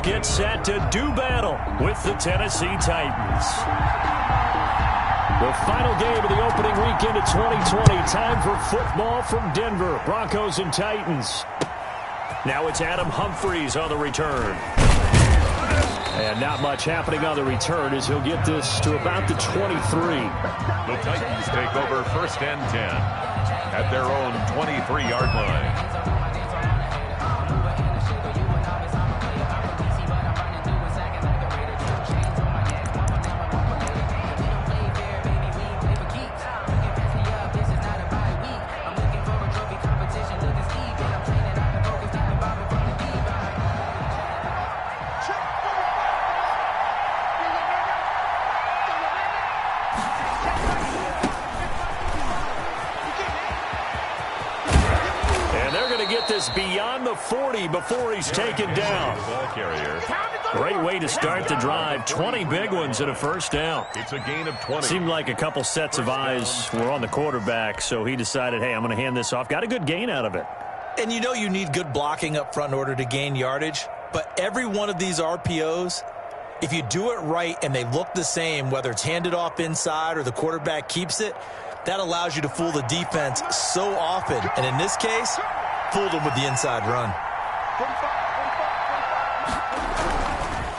get set to do battle with the Tennessee Titans. The final game of the opening weekend of 2020. Time for football from Denver. Broncos and Titans. Now it's Adam Humphries on the return. And not much happening on the return as he'll get this to about the 23. The Titans take over 1st and 10 at their own 23-yard line. This beyond the 40 before he's taken down. Great way to start the drive. 20 big ones and a first down. It's a gain of 20. Seemed like a couple sets of eyes were on the quarterback, so he decided, hey, I'm going to hand this off. Got a good gain out of it. And you know you need good blocking up front in order to gain yardage, but every one of these RPOs, if you do it right and they look the same, whether it's handed off inside or the quarterback keeps it, that allows you to fool the defense so often. And in this case, fooled him with the inside run.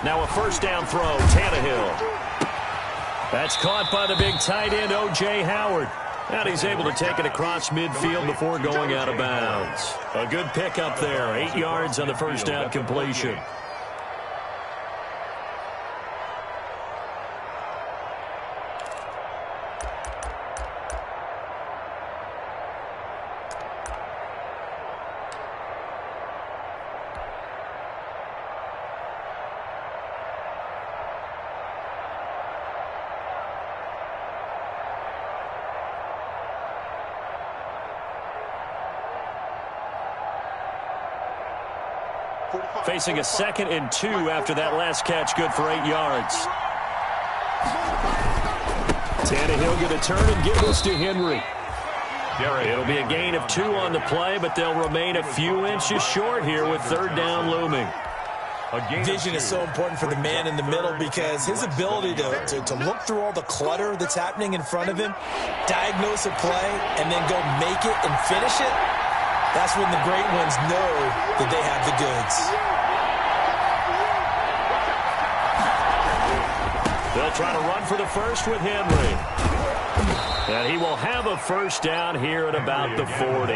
Now a first down throw, Tannehill. That's caught by the big tight end, O.J. Howard. And he's able to take it across midfield before going out of bounds. A good pickup there, 8 yards on the first down completion. Facing a 2nd and 2 after that last catch, good for 8 yards. Tannehill going to turn and give this to Henry. It'll be a gain of 2 on the play, but they'll remain a few inches short here with 3rd down looming. Vision is so important for the man in the middle because his ability to look through all the clutter that's happening in front of him, diagnose a play, and then go make it and finish it, that's when the great ones know that they have the goods. They'll try to run for the first with Henry. And he will have a first down here at about the 40.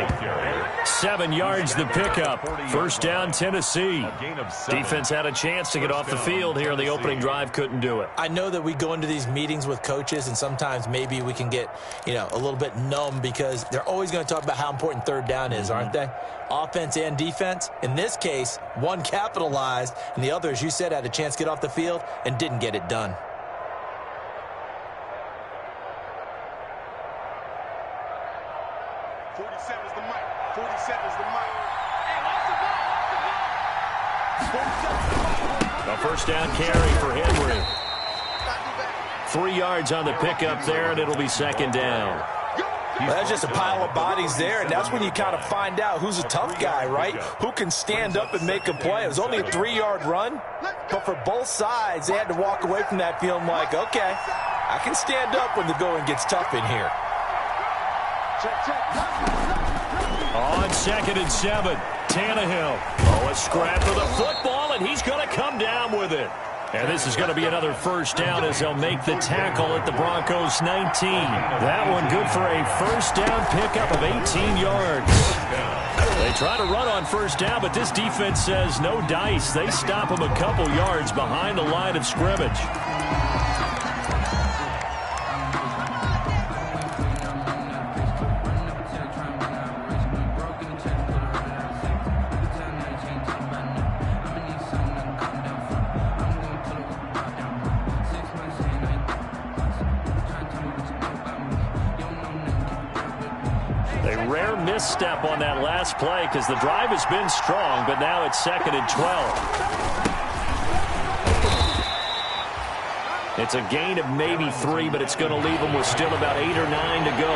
7 yards the pickup. First down, Tennessee. Defense had a chance to get off the field here on the opening drive. Couldn't do it. I know that we go into these meetings with coaches, and sometimes maybe we can get, a little bit numb because they're always going to talk about how important 3rd down is, aren't they? Offense and defense. In this case, one capitalized, and the other, as you said, had a chance to get off the field and didn't get it done. A first down carry for Henry. 3 yards on the pickup there, and it'll be 2nd down. Well, that's just a pile of bodies there, and that's when you kind of find out who's a tough guy, right? Who can stand up and make a play. It was only a 3-yard run, but for both sides, they had to walk away from that feeling like, okay, I can stand up when the going gets tough in here. On 2nd and 7, Tannehill. Oh, a scrap for the football, and he's going to come down with it. And this is going to be another first down as they'll make the tackle at the Broncos 19. That one good for a first down pickup of 18 yards. They try to run on first down, but this defense says no dice. They stop him a couple yards behind the line of scrimmage. Misstep on that last play because the drive has been strong, but now it's 2nd and 12. It's a gain of maybe 3, but it's going to leave them with still about 8 or 9 to go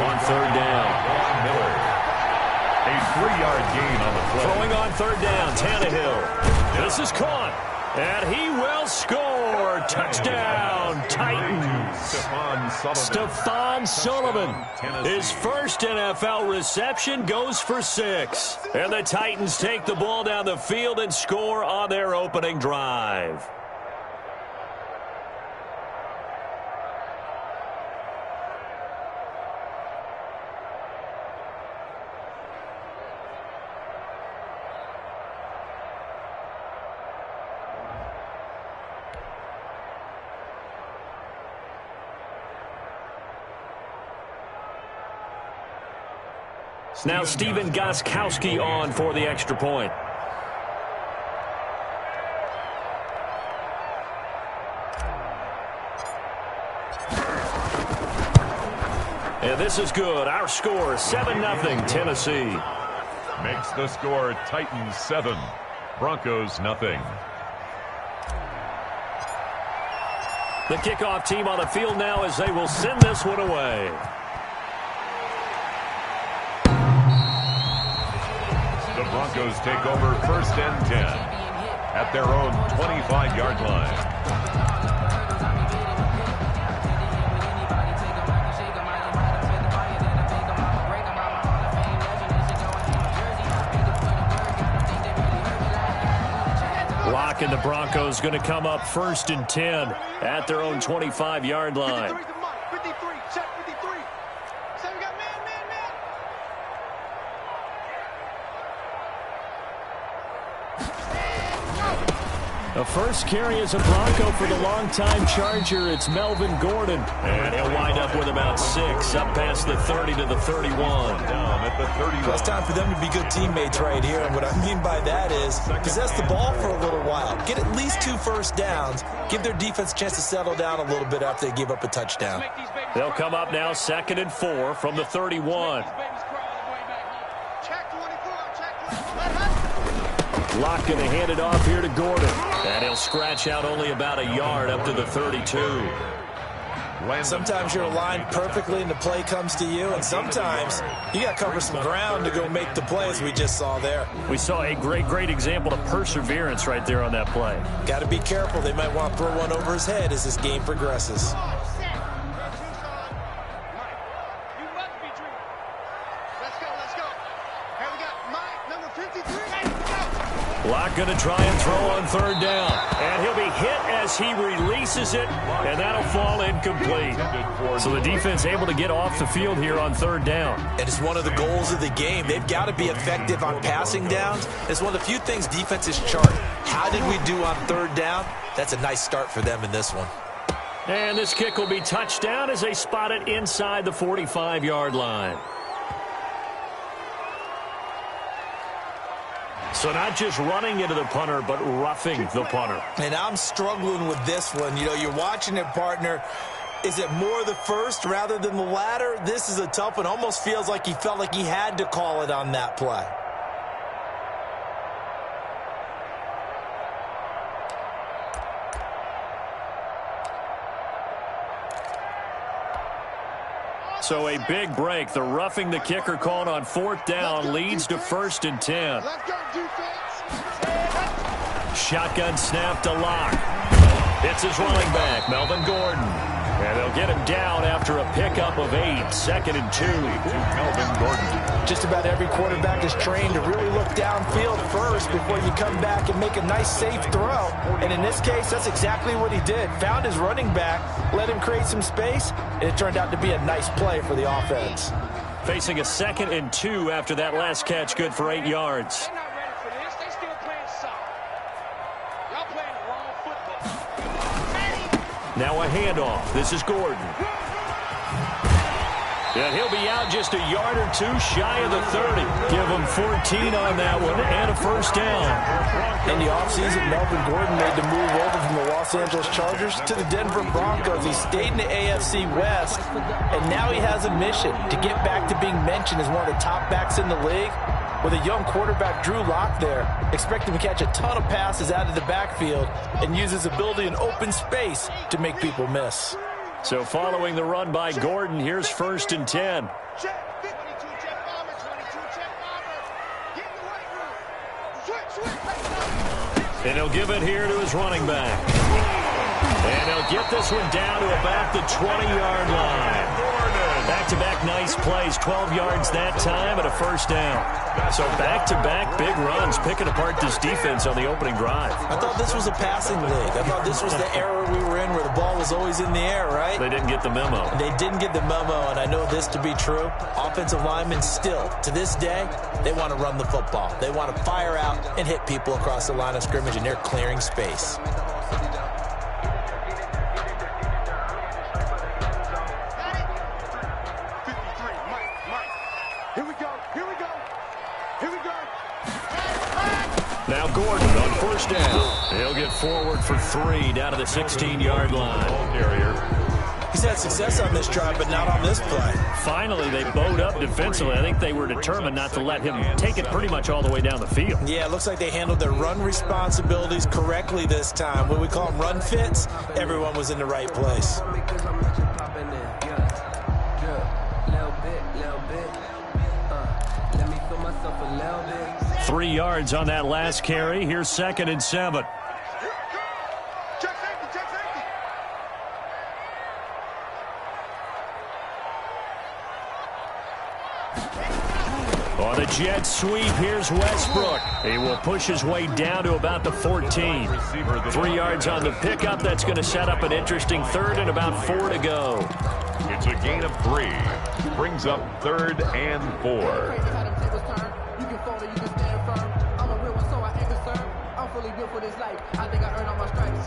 on 3rd down. A 3-yard gain on the play. Throwing on 3rd down, Tannehill. This is caught. And he will score. Touchdown, Titans. Stephon Sullivan. His first NFL reception goes for 6. And the Titans take the ball down the field and score on their opening drive. Now Stephen Gostkowski on for the extra point. And this is good. Our score, 7-0 Tennessee. Makes the score Titans 7, Broncos 0. The kickoff team on the field now as they will send this one away. The Broncos take over 1st and 10 at their own 25-yard line. Lock and the Broncos going to come up 1st and 10 at their own 25-yard line. The first carry is a Bronco for the longtime Charger. It's Melvin Gordon. And he'll wind up with about 6 up past the 30 to the 31. Down at the 31. Well, it's time for them to be good teammates right here. And what I mean by that is possess the ball for a little while. Get at least 2 first downs. Give their defense a chance to settle down a little bit after they give up a touchdown. They'll come up now 2nd and 4 from the 31. Locke going to hand it off here to Gordon. And he'll scratch out only about a yard up to the 32. Sometimes you're aligned perfectly and the play comes to you, and sometimes you got to cover some ground to go make the play, as we just saw there. We saw a great example of perseverance right there on that play. Got to be careful. They might want to throw one over his head as this game progresses. Locke going to try and throw on 3rd down. And he'll be hit as he releases it, and that'll fall incomplete. So the defense able to get off the field here on 3rd down. And it's one of the goals of the game. They've got to be effective on passing downs. It's one of the few things defenses chart. How did we do on 3rd down? That's a nice start for them in this one. And this kick will be touchdown as they spot it inside the 45-yard line. So not just running into the punter, but roughing the punter. And I'm struggling with this one. You know, you're watching it, partner. Is it more the first rather than the latter? This is a tough one. Almost feels like he felt like he had to call it on that play. So a big break. The roughing the kicker called on 4th down leads to 1st and 10. Shotgun snap to Locke. It's his running back, Melvin Gordon. And they'll get him down after a pickup of 8. 2nd and 2. Melvin Gordon. Just about every quarterback is trained to really look downfield first before you come back and make a nice, safe throw. And in this case, that's exactly what he did. Found his running back, let him create some space, and it turned out to be a nice play for the offense. Facing a 2nd and 2 after that last catch, good for 8 yards. Now a handoff. This is Gordon. And he'll be out just a yard or 2 shy of the 30. Give him 14 on that one and a 1st down. In the offseason, Melvin Gordon made the move over from the Los Angeles Chargers to the Denver Broncos. He stayed in the AFC West, and now he has a mission to get back to being mentioned as one of the top backs in the league. With a young quarterback, Drew Lock, there, expect him to catch a ton of passes out of the backfield and use his ability in open space to make people miss. So following the run by Gordon, here's 1st and 10. And he'll give it here to his running back. And he'll get this one down to about the 20-yard line. Back-to-back nice plays, 12 yards that time and a first down. So back-to-back big runs, picking apart this defense on the opening drive. I thought this was a passing league. I thought this was the era we were in where the ball was always in the air, right? They didn't get the memo. They didn't get the memo, and I know this to be true. Offensive linemen still, to this day, they want to run the football. They want to fire out and hit people across the line of scrimmage, and they're clearing space. Now Gordon on first down. He'll get forward for 3 down to the 16-yard line. He's had success on this drive, but not on this play. Finally, they bowed up defensively. I think they were determined not to let him take it pretty much all the way down the field. Yeah, it looks like they handled their run responsibilities correctly this time. When we call them run fits, everyone was in the right place. 3 yards on that last carry. Here's 2nd and 7. On the jet sweep, here's Westbrook. He will push his way down to about the 14. 3 yards on the pickup. That's going to set up an interesting 3rd and about 4 to go. It's a gain of 3. Brings up 3rd and 4.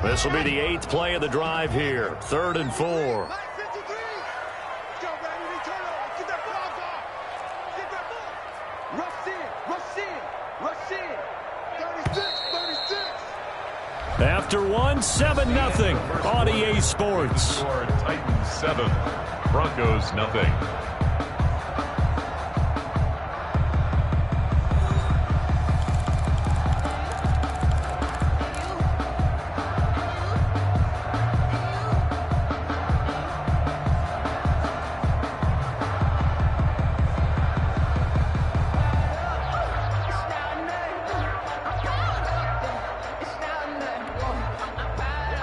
This will be the 8th play of the drive here. 3rd and 4. After 1, 7-0 on EA Sports. Titans 7, Broncos nothing.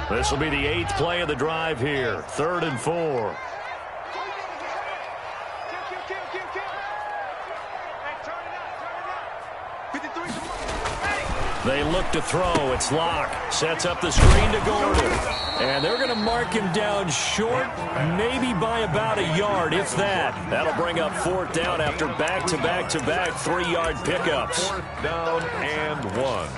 This will be the 8th play of the drive here. 3rd and 4. They look to throw. It's Locke. Sets up the screen to Gordon. And they're going to mark him down short, maybe by about a yard, if that. That'll bring up 4th down after back-to-back-to-back 3-yard pickups. 4th down and 1.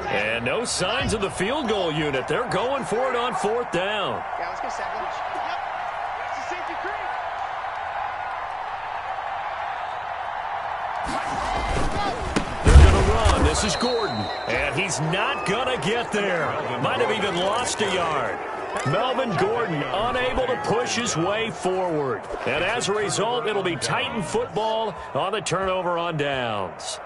And no signs of the field goal unit. They're going for it on 4th down. Yeah, let's go second. It's a safety creep. They're going to run. This is Gordon. And he's not going to get there. Might have even lost a yard. Melvin Gordon unable to push his way forward. And as a result, it'll be Titan football on the turnover on downs.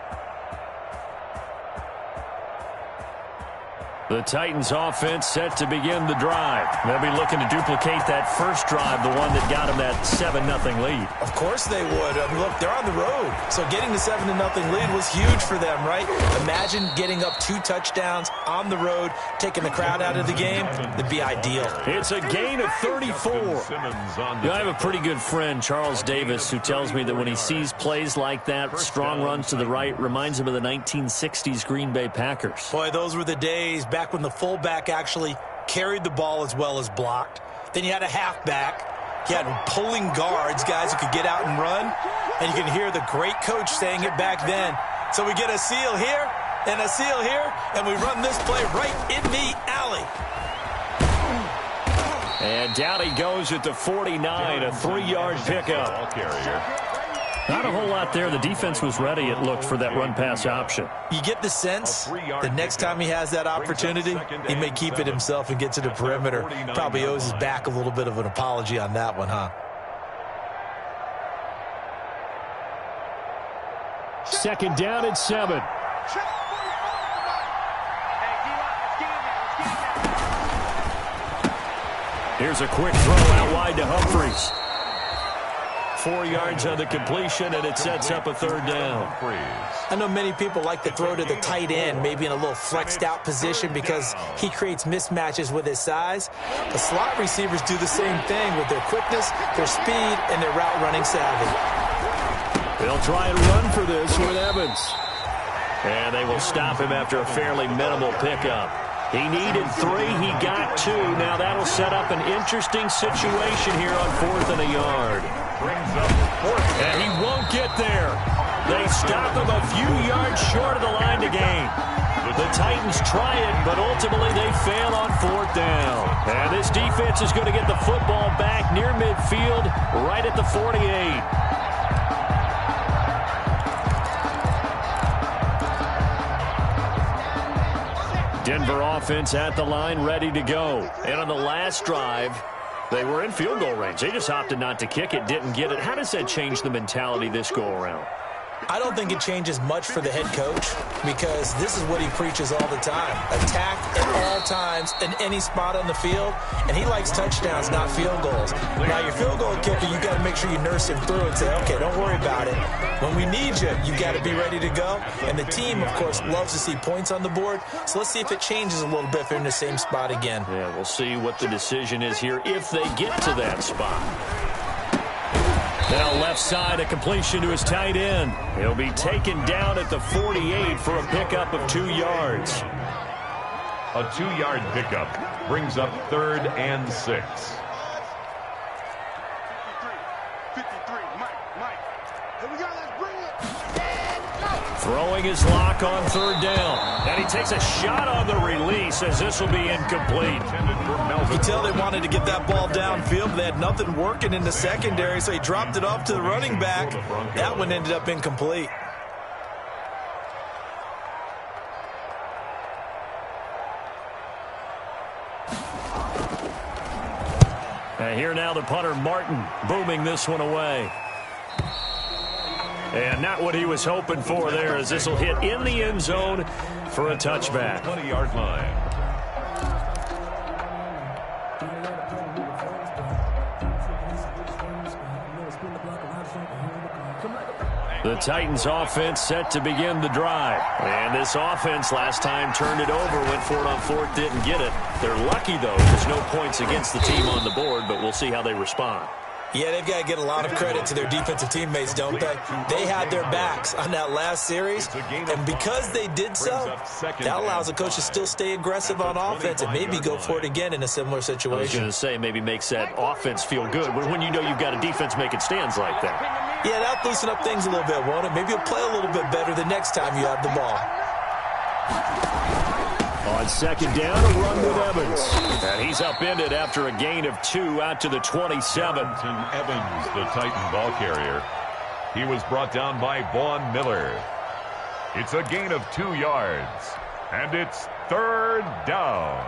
The Titans offense set to begin the drive. They'll be looking to duplicate that first drive, the one that got them that 7-0 lead. Of course they would. I mean, look, they're on the road. So getting the 7-0 lead was huge for them, right? Imagine getting up 2 touchdowns on the road, taking the crowd out of the game. That'd be ideal. It's a gain of 34. I have a pretty good friend, Charles Davis, who tells me that when he sees plays like that, strong runs to the right, reminds him of the 1960s Green Bay Packers. Boy, those were the days back when the fullback actually carried the ball as well as blocked. Then you had a halfback. You had pulling guards, guys who could get out and run. And you can hear the great coach saying it back then. So we get a seal here and a seal here, and we run this play right in the alley. And down he goes at the 49, a 3-yard pickup. Not a whole lot there. The defense was ready, it looked, for that run-pass option. You get the sense the next time he has that opportunity, he may keep it himself and get to the perimeter. Probably owes his back a little bit of an apology on that one, huh? 2nd down and 7. Here's a quick throw out wide to Humphries. 4 yards on the completion, and it sets up a third down. I know many people like to throw to the tight end, maybe in a little flexed out position because he creates mismatches with his size. The slot receivers do the same thing with their quickness, their speed, and their route running savvy. They'll try and run for this with Evans. And they will stop him after a fairly minimal pickup. He needed 3. He got 2. Now that'll set up an interesting situation here on 4th and a yard. And he won't get there. They stop him a few yards short of the line to gain. The Titans try it, but ultimately they fail on 4th down. And this defense is going to get the football back near midfield, right at the 48. Denver offense at the line, ready to go. And on the last drive, they were in field goal range. They just opted not to kick it, didn't get it. How does that change the mentality this go-around? I don't think it changes much for the head coach because this is what he preaches all the time. Attack at all times in any spot on the field, and he likes touchdowns, not field goals. Now, your field goal kicker, you got to make sure you nurse him through and say, okay, don't worry about it. When we need you, you got to be ready to go. And the team, of course, loves to see points on the board, so let's see if it changes a little bit if they're in the same spot again. Yeah, we'll see what the decision is here if they get to that spot. Now left side, a completion to his tight end. He'll be taken down at the 48 for a pickup of 2 yards. A 2-yard pickup brings up 3rd and 6. 53, Mike. Here we go, let's bring it. Throwing his lock on 3rd down. And he takes a shot on the release as this will be incomplete. You can tell they wanted to get that ball downfield, but they had nothing working in the secondary, so he dropped it off to the running back. That one ended up incomplete. And here now the punter, Martin, booming this one away. And not what he was hoping for there, as this will hit in the end zone for a touchback. 20-yard line. The Titans offense set to begin the drive. And this offense last time turned it over, went for it on 4th, didn't get it. They're lucky, though. There's no points against the team on the board, but we'll see how they respond. Yeah, they've got to get a lot of credit to their defensive teammates, don't they? They had their backs on that last series, and because they did so, that allows the coach to still stay aggressive on offense and maybe go for it again in a similar situation. I was going to say, maybe makes that offense feel good when you know you've got a defense making stands like that. Yeah, that'll loosen up things a little bit, won't it? Maybe you'll play a little bit better the next time you have the ball. On 2nd down, a run with Evans. And he's upended after a gain of 2 out to the 27. Evans, the Titan ball carrier. He was brought down by Vaughn Miller. It's a gain of 2 yards. And it's 3rd down.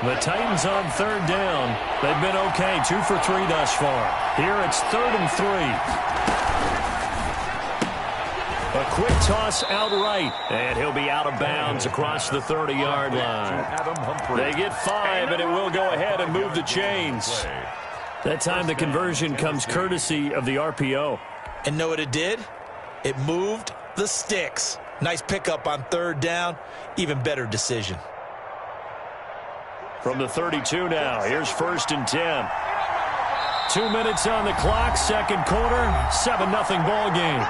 The Titans on 3rd down. They've been okay, 2 for 3 thus far. Here it's 3rd and 3. A quick toss outright, and he'll be out of bounds across the 30-yard line. They get 5, and it will go ahead and move the chains. That time the conversion comes courtesy of the RPO. And know what it did? It moved the sticks. Nice pickup on 3rd down. Even better decision. From the 32 now, here's 1st and 10. 2 minutes on the clock, 2nd quarter, 7-0 ball game.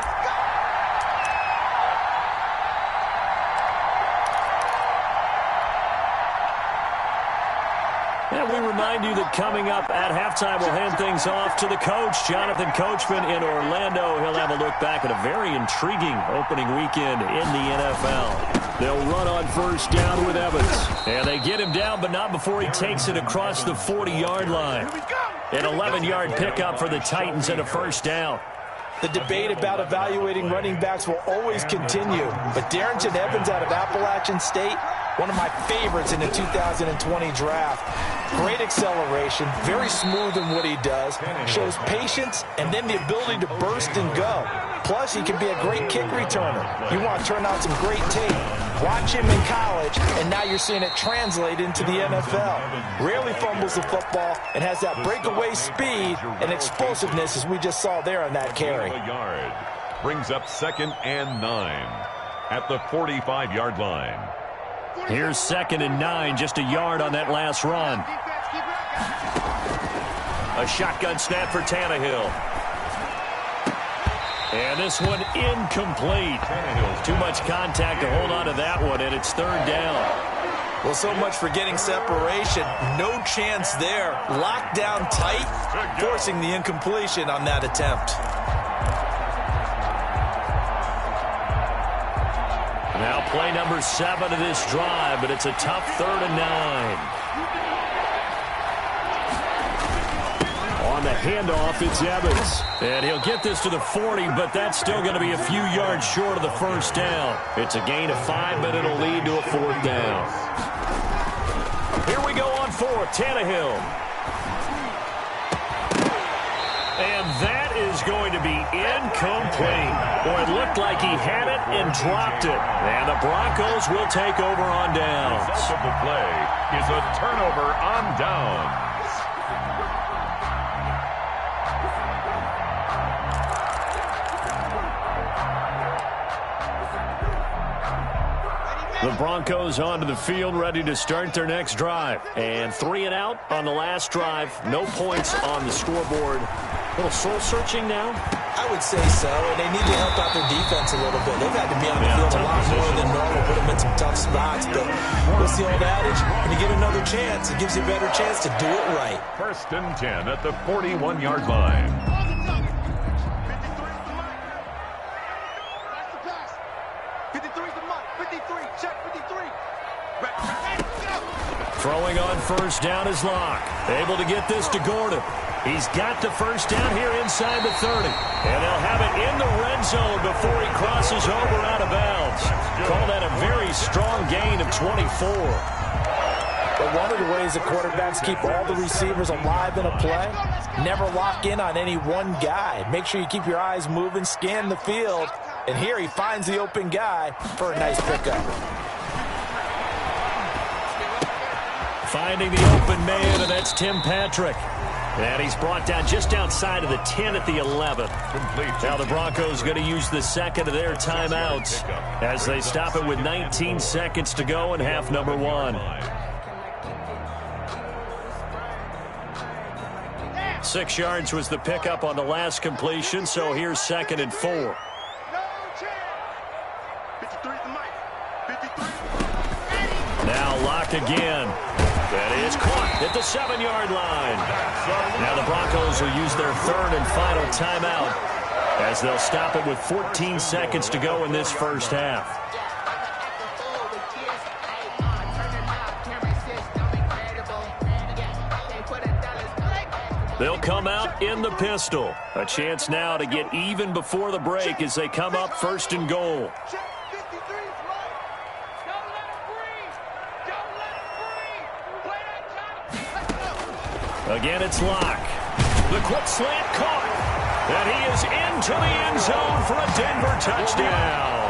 And we remind you that coming up at halftime, we'll hand things off to the coach, Jonathan Coachman in Orlando. He'll have a look back at a very intriguing opening weekend in the NFL. They'll run on 1st down with Evans. And they get him down, but not before he takes it across the 40-yard line. An 11-yard pickup for the Titans and a 1st down. The debate about evaluating running backs will always continue. But Darrington Evans out of Appalachian State, one of my favorites in the 2020 draft. Great acceleration, very smooth in what he does, shows patience, and then the ability to burst and go. Plus, he can be a great kick returner. You want to turn out some great tape. Watch him in college, and now you're seeing it translate into the NFL. Rarely fumbles the football and has that breakaway speed and explosiveness as we just saw there on that carry. A yard. Brings up 2nd and 9 at the 45-yard line. Here's 2nd and 9, just a yard on that last run. A shotgun snap for Tannehill. And this one incomplete. Too much contact to hold on to that one, and it's 3rd down. Well, so much for getting separation. No chance there. Locked down tight, forcing the incompletion on that attempt. Now play number 7 of this drive, but it's a tough 3rd and 9. On the handoff, it's Evans. And he'll get this to the 40, but that's still going to be a few yards short of the 1st down. It's a gain of 5, but it'll lead to a 4th down. Here we go on 4th, Tannehill. And that is going to be incomplete. Boy, it looked like he had it and dropped it. And the Broncos will take over on downs. The result of the play is a turnover on downs. The Broncos onto the field, ready to start their next drive. And 3 and out on the last drive. No points on the scoreboard. A little soul-searching now? I would say so, and they need to help out their defense a little bit. They've had to be on the field a lot more than normal, put them in some tough spots. But what's the old adage? When you get another chance, it gives you a better chance to do it right. 1st and 10 at the 41-yard line. Throwing on 1st down is Locke. Able to get this to Gordon. He's got the 1st down here inside the 30. And they'll have it in the red zone before he crosses over out of bounds. Call that a very strong gain of 24. But one of the ways the quarterbacks keep all the receivers alive in a play, never lock in on any one guy. Make sure you keep your eyes moving, scan the field. And here he finds the open guy for a nice pickup. Finding the open man, and that's Tim Patrick. And he's brought down just outside of the 10 at the 11. Now the Broncos going to use the 2nd of their timeouts as they stop it with 19 seconds to go in half number 1. 6 yards was the pickup on the last completion, so here's 2nd and 4. Now Locke again. That is caught at the 7-yard line. Now the Broncos will use their 3rd and final timeout as they'll stop it with 14 seconds to go in this 1st half. They'll come out in the pistol. A chance now to get even before the break as they come up 1st and goal. Again, it's Locke. The quick slant caught. And he is into the end zone for a Denver touchdown.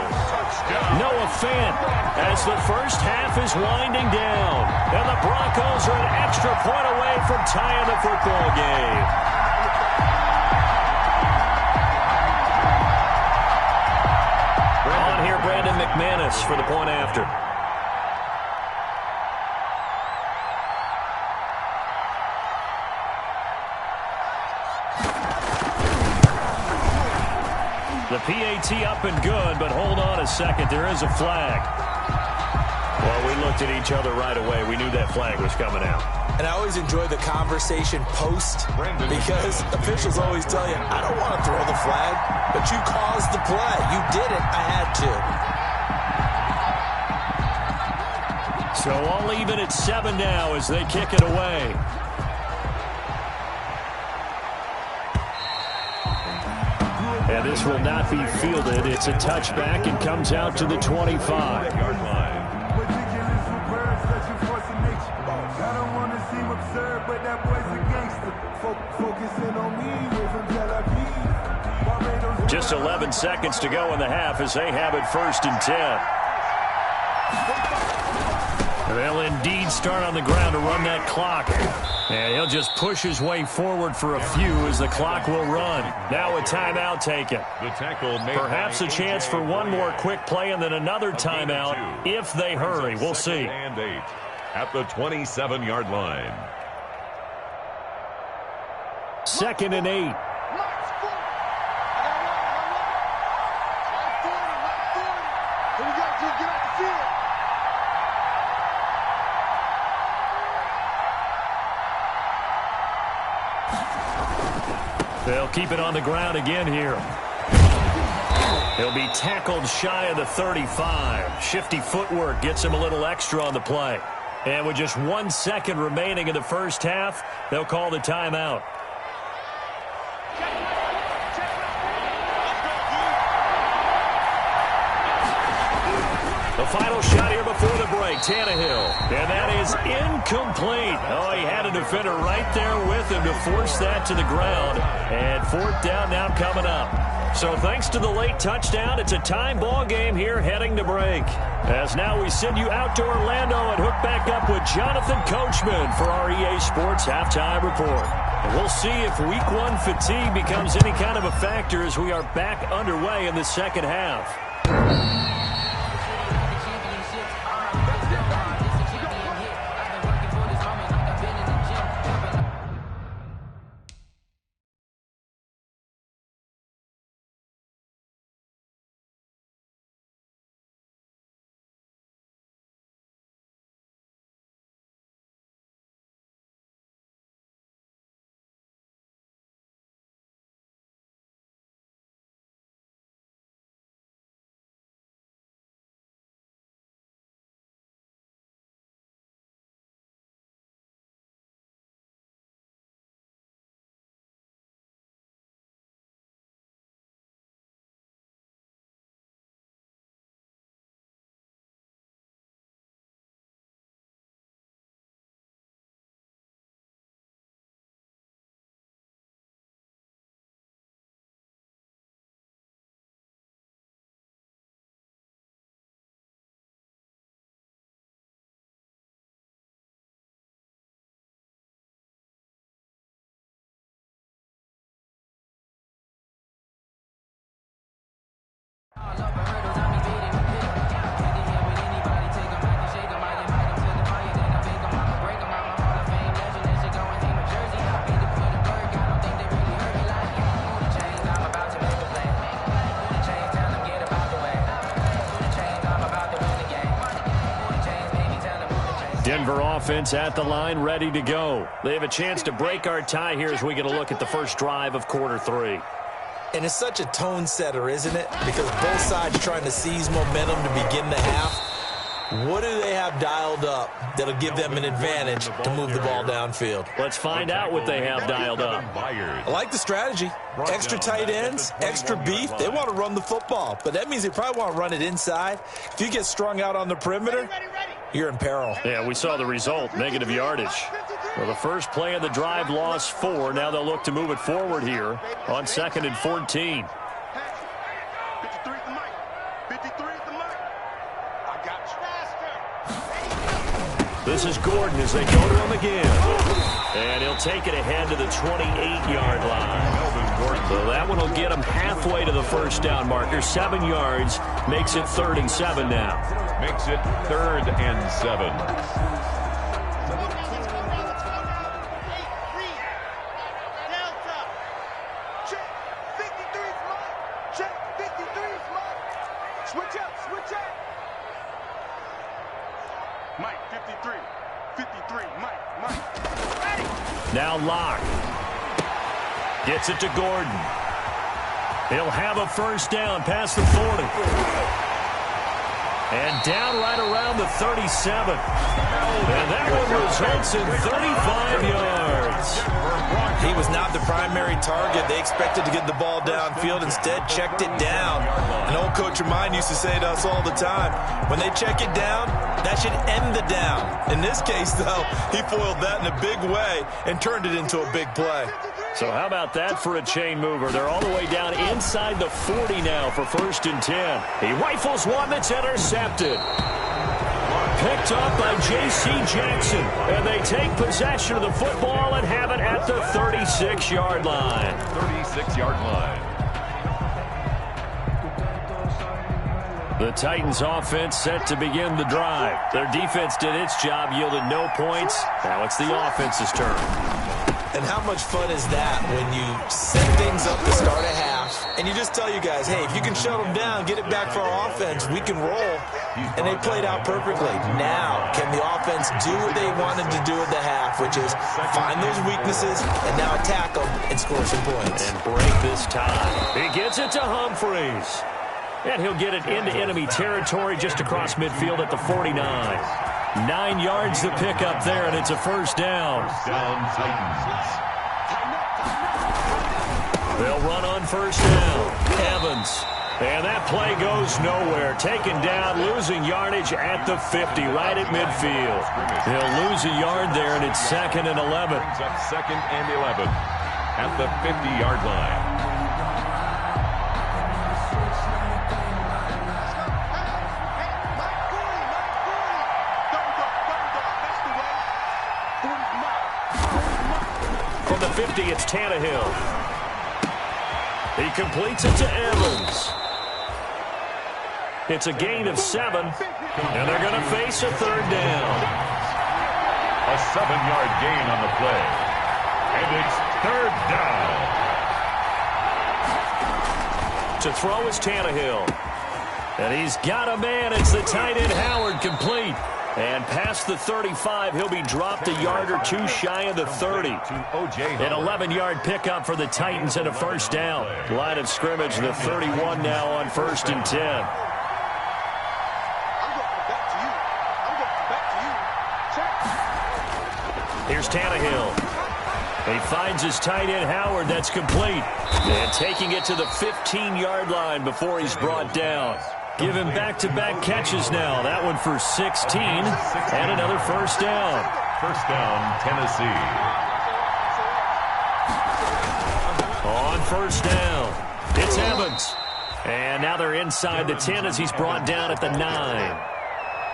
Noah Fant as the 1st half is winding down. And the Broncos are an extra point away from tying the football game. On here, Brandon McManus for the point after. The PAT up and good, but hold on a second. There is a flag. Well, we looked at each other right away. We knew that flag was coming out. And I always enjoy the conversation post because officials always tell you, I don't want to throw the flag, but you caused the play. You did it. I had to. So I'll leave it at 7 now as they kick it away. And this will not be fielded. It's a touchback and comes out to the 25-yard line. Just 11 seconds to go in the half as they have it 1st and 10. They'll indeed start on the ground to run that clock. And he'll just push his way forward for a few as the clock will run. Now a timeout taken. The tackle made Perhaps a chance for one more quick play and then another timeout if they hurry. We'll see. And 8 at the 27-yard line. 2nd and 8. They'll keep it on the ground again here. He'll be tackled shy of the 35. Shifty footwork gets him a little extra on the play. And with just 1 second remaining in the first half, they'll call the timeout. The final shot here before the break, Tannehill. And that is incomplete. Oh, he had a defender right there with him to force that to the ground. And 4th down now coming up. So thanks to the late touchdown, it's a time ball game here heading to break. As now we send you out to Orlando and hook back up with Jonathan Coachman for our EA Sports Halftime Report. And we'll see if Week 1 fatigue becomes any kind of a factor as we are back underway in the second half. Denver offense at the line, ready to go. They have a chance to break our tie here as we get a look at the first drive of quarter 3. And it's such a tone setter, isn't it? Because both sides trying to seize momentum to begin the half. What do they have dialed up that'll give them an advantage to move the ball downfield? Let's find out what they have dialed up. I like the strategy. Extra tight ends, extra beef. They want to run the football, but that means they probably want to run it inside. If you get strung out on the perimeter, you're in peril. Yeah, we saw the result, negative yardage. Well, the first play of the drive lost 4. Now they'll look to move it forward here on 2nd and 14. This is Gordon as they go to him again. And he'll take it ahead to the 28-yard line. So that one will get him halfway to the first down marker. 7 yards makes it 3rd and 7 now. Makes it 3rd and 7. Now Locke gets it to Gordon. He'll have a first down past the 40. And down right around the 37. And that one results in 35 yards. He was not the primary target. They expected to get the ball downfield. Instead, checked it down. An old coach of mine used to say to us all the time, when they check it down, that should end the down. In this case, though, he foiled that in a big way and turned it into a big play. So how about that for a chain mover? They're all the way down inside the 40 now for 1st and 10. He rifles one that's intercepted. picked up by J.C. Jackson. And they take possession of the football and have it at the 36-yard line. 36-yard line. The Titans offense set to begin the drive. Their defense did its job, yielded no points. Now it's the offense's turn. And how much fun is that when you set things up to start a half, and you just tell you guys, hey, if you can shut them down, get it back for our offense, we can roll. And they played out perfectly. Now, can the offense do what they wanted to do at the half, which is find those weaknesses and now attack them and score some points. And break this tie. He gets it to Humphreys. And he'll get it into enemy territory just across midfield at the 49. 9 yards to pick up there, and it's a first down. First down, Titans. They'll run on first down. Evans. And that play goes nowhere. Taken down, losing yardage at the 50, right at midfield. They'll lose a yard there, and it's 2nd and 11. Brings up 2nd and 11 at the 50-yard line. From the 50, it's Tannehill. He completes it to Evans. It's a gain of 7, and they're going to face a third down. A 7-yard gain on the play. And it's third down. To throw is Tannehill. And he's got a man. It's the tight end Howard, complete. And past the 35, he'll be dropped a yard or two shy of the 30. An 11-yard pickup for the Titans and a first down. Line of scrimmage, the 31 now on 1st and 10. Here's Tannehill. He finds his tight end Howard. That's complete. And taking it to the 15-yard line before he's brought down. Give him back-to-back catches now. That one for 16 and another first down. First down, Tennessee. On first down, it's Evans. And now they're inside the 10 as he's brought down at the 9.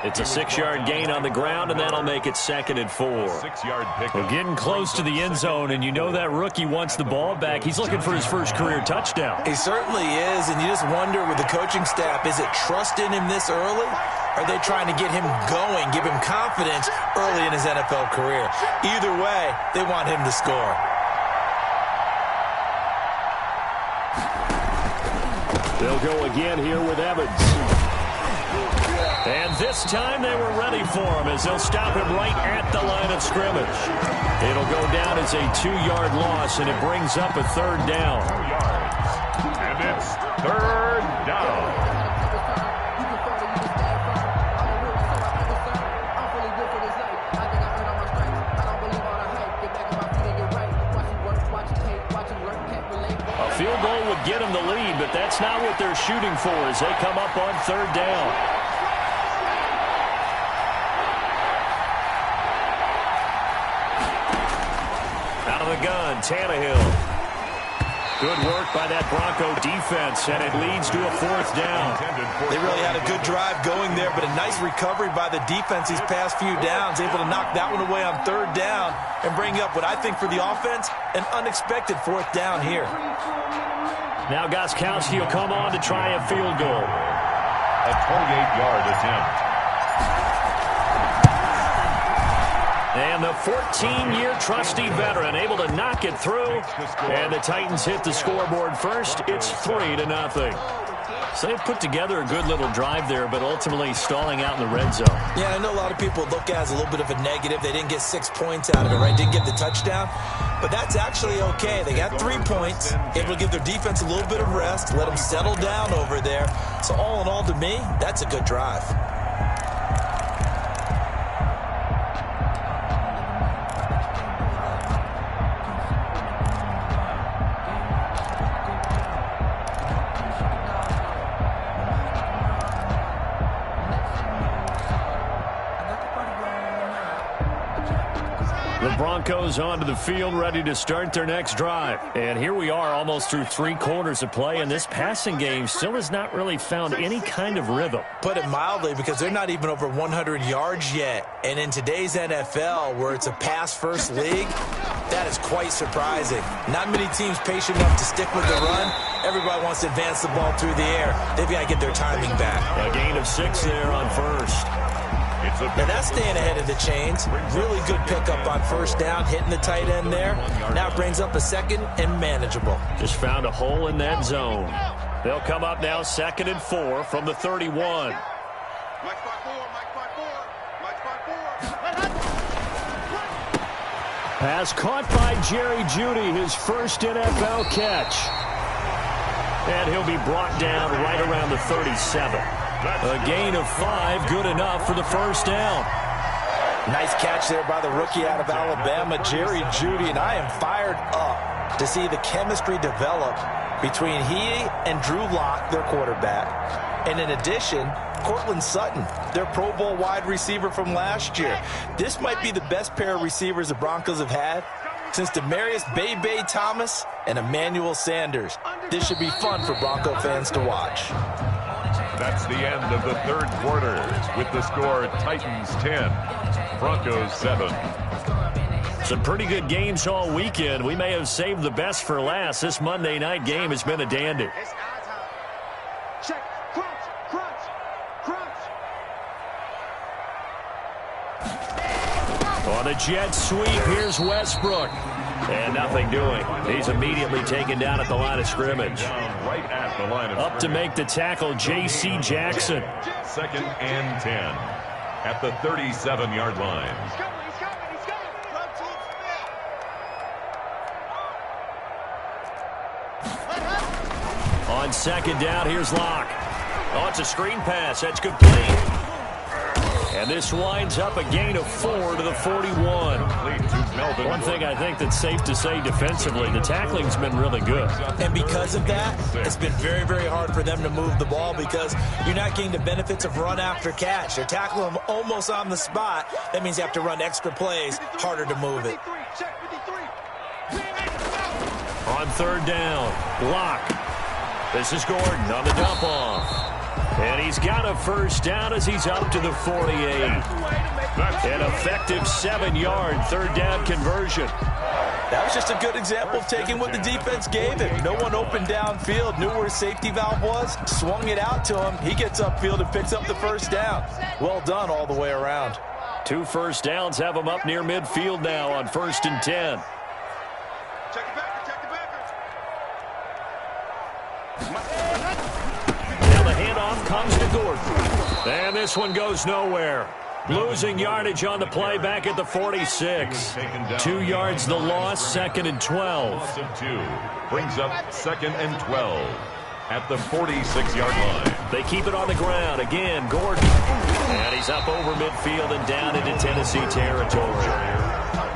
It's a 6-yard gain on the ground, and that'll make it 2nd and 4. 6-yard pickup. We're getting close to the end zone, and you know that rookie wants the ball back. He's looking for his first career touchdown. He certainly is, and you just wonder with the coaching staff, is it trust in him this early? Or are they trying to get him going, give him confidence early in his NFL career? Either way, they want him to score. They'll go again here with Evans. And this time they were ready for him as they'll stop him right at the line of scrimmage. It'll go down as a 2-yard loss, and it brings up a third down. 2 yards. And it's third down. A field goal would get them the lead, but that's not what they're shooting for as they come up on third down. The gun, Tannehill. Good work by that Bronco defense, and it leads to a fourth down. They really had a good drive going there, but a nice recovery by the defense these past few downs, able to knock that one away on third down and bring up what I think for the offense, an unexpected fourth down here. Now KASxDAxGOD's will come on to try a field goal. A 28-yard attempt. And the 14-year trusty veteran able to knock it through. And the Titans hit the scoreboard first. It's 3-0. So they put together a good little drive there, but ultimately stalling out in the red zone. Yeah, I know a lot of people look at it as a little bit of a negative. They didn't get 6 points out of it, right? Didn't get the touchdown. But that's actually okay. They got 3 points, able to give their defense a little bit of rest, let them settle down over there. So all in all, to me, that's a good drive. The Broncos onto the field, ready to start their next drive. And here we are almost through 3 quarters of play, and this passing game still has not really found any kind of rhythm. Put it mildly, because they're not even over 100 yards yet. And in today's NFL, where it's a pass-first league, that is quite surprising. Not many teams patient enough to stick with the run. Everybody wants to advance the ball through the air. They've got to get their timing back. A gain of 6 there on first. And that's staying ahead of the chains. Really good pickup on first down, hitting the tight end there. Now it brings up a second and manageable. Just found a hole in that zone. They'll come up now 2nd and 4 from the 31. Pass caught by Jerry Jeudy, his first NFL catch. And he'll be brought down right around the 37. A gain of 5, good enough for the first down. Nice catch there by the rookie out of Alabama, Jerry Jeudy, and I am fired up to see the chemistry develop between he and Drew Lock, their quarterback. And in addition, Cortland Sutton, their Pro Bowl wide receiver from last year. This might be the best pair of receivers the Broncos have had since Demaryius Bay Thomas and Emmanuel Sanders. This should be fun for Bronco fans to watch. That's the end of the 3rd quarter with the score Titans 10, Broncos 7. Some pretty good games all weekend. We may have saved the best for last. This Monday night game has been a dandy. Check. Crunch. On the jet sweep, here's Westbrook. And nothing doing. He's immediately taken down at the line of scrimmage. Right at the line of Up to make the tackle, J.C. Jackson. 2nd and 10 at the 37-yard line. He's coming. On 2nd down, here's Locke. Oh, it's a screen pass. That's complete. And this winds up a gain of 4 to the 41. One thing I think that's safe to say defensively, the tackling's been really good. And because of that, it's been very, very hard for them to move the ball because you're not getting the benefits of run after catch. They're tackling them almost on the spot. That means you have to run extra plays, harder to move it. On 3rd down, Locke. This is Gordon on the dump off. And he's got a first down as he's up to the 48. An effective 7-yard 3rd down conversion. That was just a good example of taking what the defense gave him. No one opened downfield, knew where his safety valve was, swung it out to him. He gets upfield and picks up the first down. Well done all the way around. 2 first downs have him up near midfield now on 1st and 10. Comes to Gordon. And this one goes nowhere. Losing yardage on the play back at the 46. 2 yards the loss, 2nd and 12. Brings up 2nd and 12 at the 46-yard line. They keep it on the ground. Again, Gordon. And he's up over midfield and down into Tennessee territory.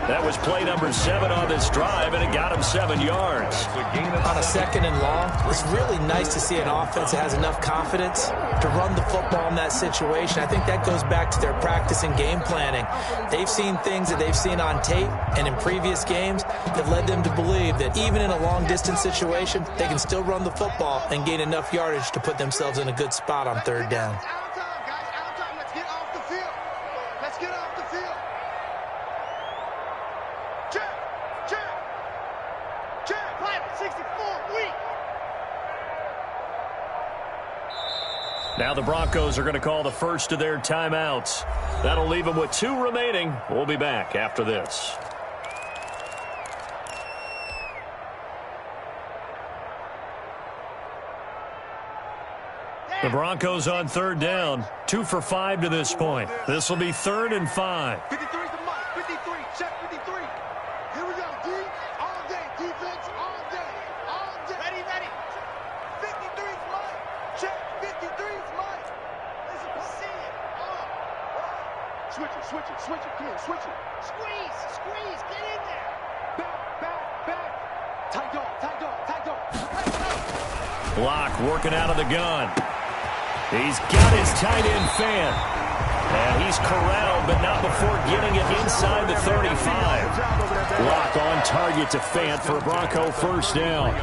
That was play number 7 on this drive, and it got him 7 yards. On a 2nd and long, it's really nice to see an offense that has enough confidence to run the football in that situation. I think that goes back to their practice and game planning. They've seen things that they've seen on tape and in previous games that led them to believe that even in a long-distance situation, they can still run the football and gain enough yardage to put themselves in a good spot on 3rd down. Now the Broncos are going to call the first of their timeouts. That'll leave them with 2 remaining. We'll be back after this. The Broncos on 3rd down. 2 for 5 to this point. This will be 3rd and 5. 53 is the mark. 53. Check 53. Here we go, D. All day. Defense all day. All day. Ready. 53 is mine. Check. 53 is mine. Listen, see it. Switch it. Come on, switch it. Squeeze. Get in there. Back. Tight dog. Locke working out of the gun. He's got his tight end fan. And he's corralled, but not before getting it inside the 35. target to Fant for a Bronco first down.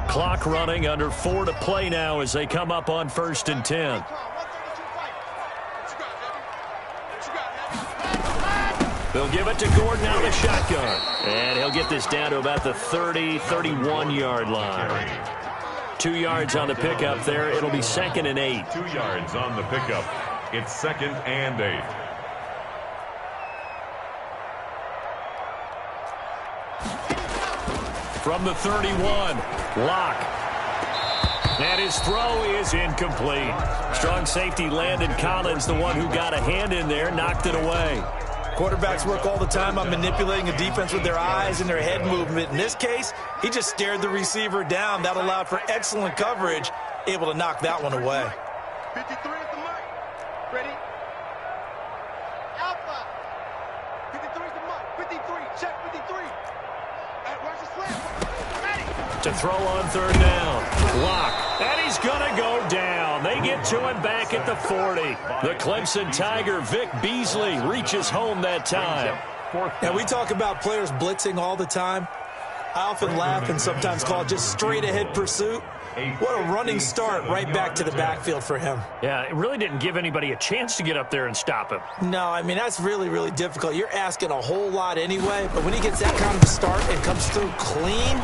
Clock running, under 4 to play now as they come up on 1st and 10. They'll give it to Gordon out of the shotgun. And he'll get this down to about the 30, 31-yard line. 2 yards on the pickup there. It'll be 2nd and 8. 2 yards on the pickup. It's 2nd and 8. From the 31, Locke. And his throw is incomplete. Strong safety Landon Collins, the one who got a hand in there, knocked it away. Quarterbacks work all the time on manipulating a defense with their eyes and their head movement. In this case, he just stared the receiver down. That allowed for excellent coverage, able to knock that one away. 53 at the mark. Ready? Alpha. 53 is the mark. 53. Check 53. Where's the slam? Ready. To throw on 3rd down. Locke. And he's going to go down. They get to him back at the 40. The Clemson Tiger, Vic Beasley, reaches home that time. Now, we talk about players blitzing all the time. I often laugh and sometimes call it just straight-ahead pursuit. What a running start right back to the backfield for him. Yeah, it really didn't give anybody a chance to get up there and stop him. No, I mean, that's really, really difficult. You're asking a whole lot anyway, but when he gets that kind of a start and comes through clean,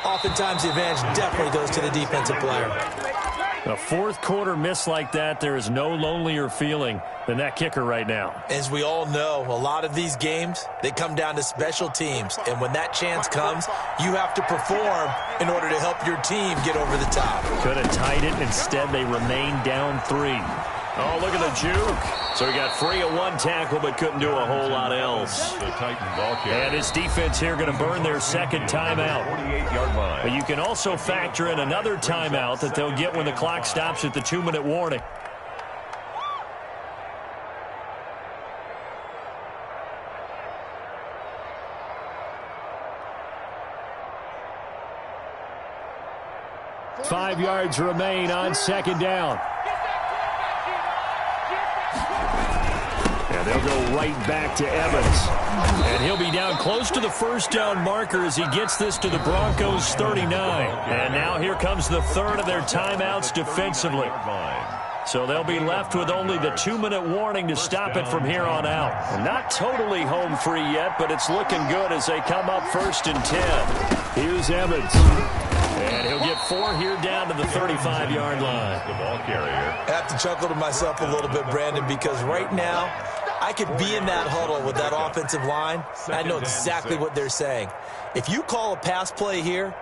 oftentimes the advantage definitely goes to the defensive player. A 4th quarter miss like that, there is no lonelier feeling than that kicker right now. As we all know, a lot of these games, they come down to special teams. And when that chance comes, you have to perform in order to help your team get over the top. Could have tied it. Instead, they remain down 3. Oh, look at the juke. So he got free of 1 tackle, but couldn't do a whole lot else. The Titan ball carrier. And his defense here going to burn their 2nd timeout. 48-yard line. But you can also factor in another timeout that they'll get when the clock stops at the 2-minute warning. Five yards remain on 2nd down. And they'll go right back to Evans. And he'll be down close to the 1st down marker as he gets this to the Broncos 39. And now here comes the 3rd of their timeouts defensively. So they'll be left with only the 2-minute warning to stop it from here on out. Not totally home free yet, but it's looking good as they come up 1st and 10. Here's Evans. And he'll get 4 here down to the 35-yard line. The ball carrier. I have to chuckle to myself a little bit, Brandon, because right now I could be in that huddle with that offensive line. I know exactly what they're saying. If you call a pass play here,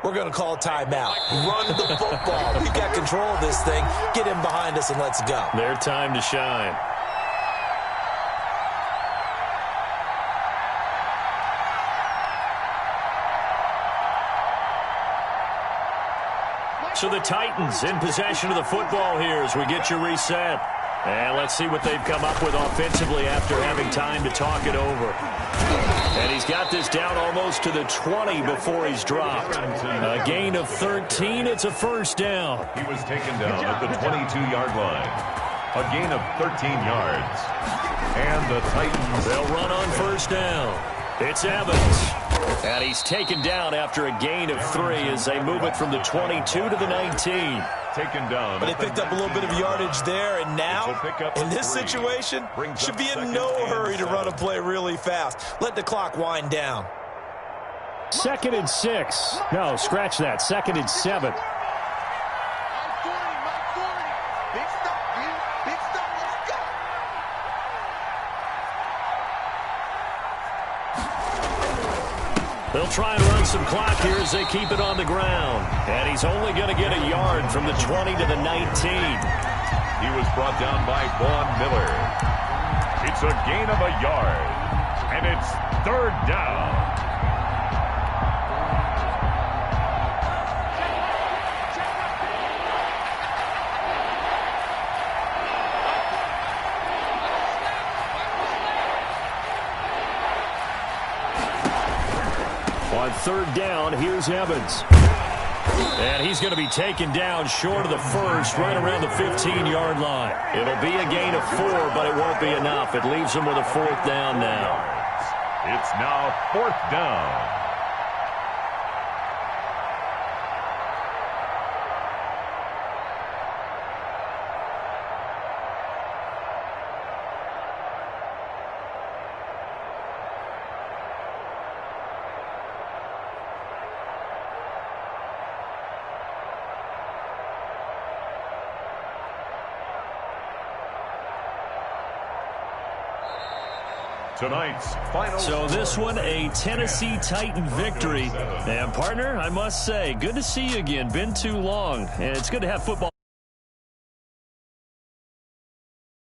we're going to call a timeout. Run the football. We've got control of this thing. Get him behind us and let's go. Their time to shine. So the Titans in possession of the football here as we get you reset. And let's see what they've come up with offensively after having time to talk it over. And he's got this down almost to the 20 before he's dropped. A gain of 13. It's a 1st down. He was taken down at the 22-yard line. A gain of 13 yards. And the Titans. They'll run on 1st down. It's Evans. And he's taken down after a gain of 3 as they move it from the 22 to the 19. Taken down. But they picked up a little bit of yardage there, and now, in this situation, should be in no hurry to run a play really fast. Let the clock wind down. 2nd and 6. No, scratch that. 2nd and 7. Big stuff, dude. Big stuff. Let's go. They'll try and run some clock here as they keep it on the ground. And he's only going to get a yard from the 20 to the 19. He was brought down by Vaughn Miller. It's a gain of a yard. And it's 3rd down. On third down, here's Evans. And he's going to be taken down short of the first, right around the 15-yard line. It'll be a gain of 4, but it won't be enough. It leaves him with a fourth down now. It's now fourth down. Tonight's final. So this one, a Tennessee Titan victory. And partner, I must say, good to see you again. Been too long. And it's good to have football.